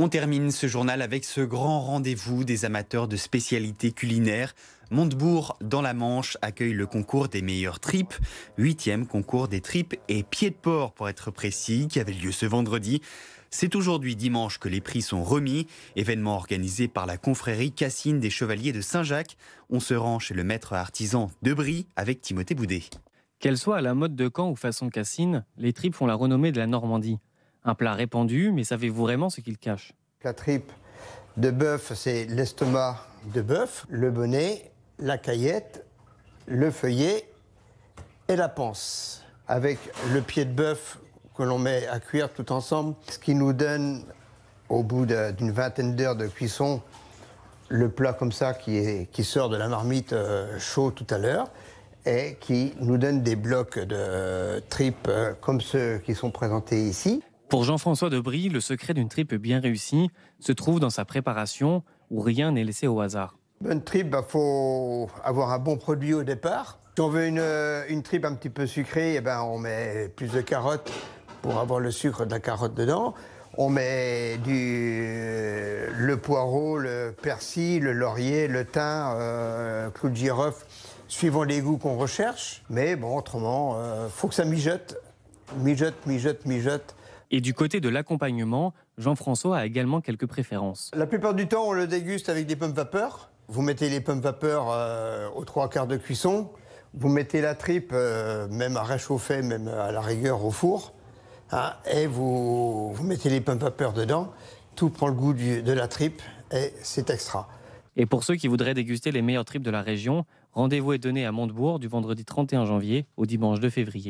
On termine ce journal avec ce grand rendez-vous des amateurs de spécialités culinaires. Montebourg, dans la Manche, accueille le concours des meilleures tripes. 8e concours des tripes et pieds de porc, pour être précis, qui avait lieu ce vendredi. C'est aujourd'hui, dimanche, que les prix sont remis. Événement organisé par la confrérie Cassine des Chevaliers de Saint-Jacques. On se rend chez le maître artisan de Brie avec Timothée Boudet. Qu'elles soient à la mode de Caen ou façon Cassine, les tripes font la renommée de la Normandie. Un plat répandu, mais savez-vous vraiment ce qu'il cache ? La tripe de bœuf, c'est l'estomac de bœuf, le bonnet, la caillette, le feuillet et la panse. Avec le pied de bœuf que l'on met à cuire tout ensemble, ce qui nous donne, au bout d'une vingtaine d'heures de cuisson, le plat comme ça qui sort de la marmite chaud tout à l'heure et qui nous donne des blocs de tripes comme ceux qui sont présentés ici. Pour Jean-François de Brie, le secret d'une tripe bien réussie se trouve dans sa préparation, où rien n'est laissé au hasard. Bonne tripe, faut avoir un bon produit au départ. Si on veut une tripe un petit peu sucrée, on met plus de carottes pour avoir le sucre de la carotte dedans. On met le poireau, le persil, le laurier, le thym, clou de girofle, suivant les goûts qu'on recherche. Mais bon, autrement, faut que ça mijote. Mijote. Et du côté de l'accompagnement, Jean-François a également quelques préférences. La plupart du temps, on le déguste avec des pommes vapeur. Vous mettez les pommes vapeur aux 3/4 de cuisson. Vous mettez la tripe, même à réchauffer, même à la rigueur au four. Et vous mettez les pommes vapeur dedans. Tout prend le goût de la tripe et c'est extra. Et pour ceux qui voudraient déguster les meilleures tripes de la région, rendez-vous est donné à Montebourg du vendredi 31 janvier au dimanche 2 février.